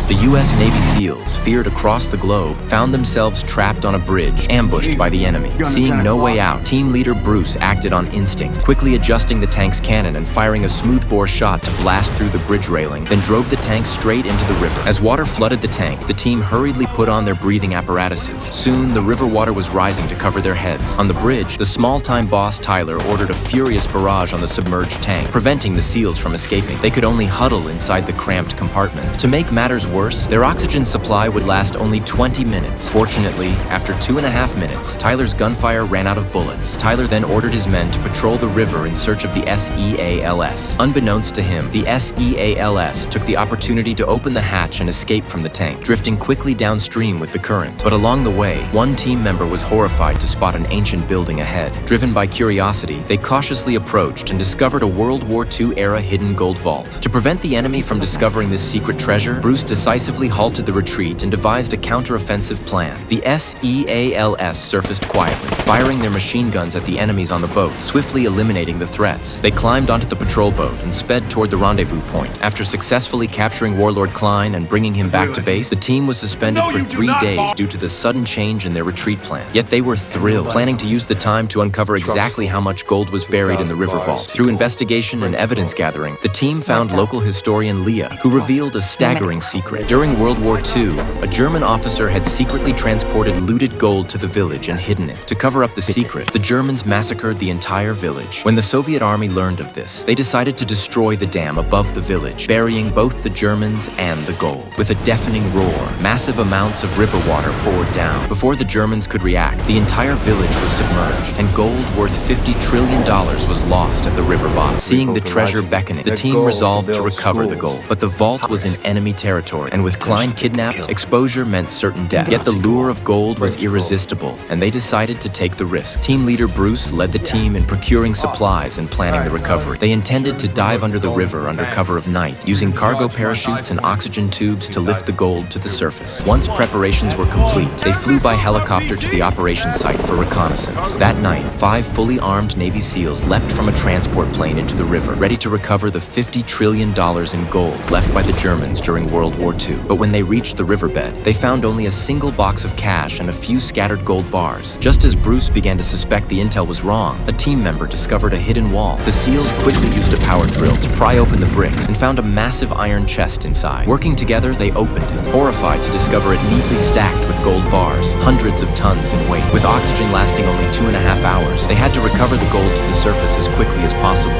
The U.S. Navy SEALs, feared across the globe, found themselves trapped on a bridge, ambushed by the enemy. Seeing no way out, team leader Bruce acted on instinct, quickly adjusting the tank's cannon and firing a smoothbore shot to blast through the bridge railing, then drove the tank straight into the river. As water flooded the tank, the team hurriedly put on their breathing apparatuses. Soon, the river water was rising to cover their heads. On the bridge, the small-time boss Tyler ordered a furious barrage on the submerged tank, preventing the SEALs from escaping. They could only huddle inside the cramped compartment. To make matters worse, their oxygen supply would last only 20 minutes. Fortunately, after 2.5 minutes, Tyler's gunfire ran out of bullets. Tyler then ordered his men to patrol the river in search of the SEALs. Unbeknownst to him, the SEALs took the opportunity to open the hatch and escape from the tank, drifting quickly downstream with the current. But along the way, one team member was horrified to spot an ancient building ahead. Driven by curiosity, they cautiously approached and discovered a World War II-era hidden gold vault. To prevent the enemy from discovering this secret treasure, Bruce decisively halted the retreat and devised a counteroffensive plan. The SEALs surfaced quietly, firing their machine guns at the enemies on the boat, swiftly eliminating the threats. They climbed onto the patrol boat and sped toward the rendezvous point. After successfully capturing Warlord Klein and bringing him back to base, the team was suspended for 3 days due to the sudden change in their retreat plan. Yet they were thrilled, planning to use the time to uncover exactly how much gold was buried in the river vault. Through investigation and evidence gathering, the team found local historian Leah, who revealed a staggering secret. During World War II, a German officer had secretly transported looted gold to the village and hidden it. To cover up the secret, the Germans massacred the entire village. When the Soviet army learned of this, they decided to destroy the dam above the village, burying both the Germans and the gold. With a deafening roar, massive amounts of river water poured down. Before the Germans could react, the entire village was submerged, and gold worth $50 trillion was lost at the river bottom. Seeing the treasure beckoning, the team resolved to recover the gold. But the vault was in enemy territory, and with Klein kidnapped, exposure meant certain death. Yet the lure of gold was irresistible, and they decided to take the risk. Team leader Bruce led the team in procuring supplies and planning the recovery. They intended to dive under the river under cover of night, using cargo parachutes and oxygen tubes to lift the gold to the surface. Once preparations were complete, they flew by helicopter to the operation site for reconnaissance. That night, 5 fully armed Navy SEALs leapt from a transport plane into the river, ready to recover the $50 trillion in gold left by the Germans during World War II. But when they reached the riverbed, they found only a single box of cash and a few scattered gold bars. Just as Bruce began to suspect the intel was wrong, a team member discovered a hidden wall. The SEALs quickly used a power drill to pry open the bricks and found a massive iron chest inside. Working together, they opened it, horrified to discover it neatly stacked with gold bars, hundreds of tons in weight. With oxygen lasting only 2.5 hours, they had to recover the gold to the surface as quickly as possible.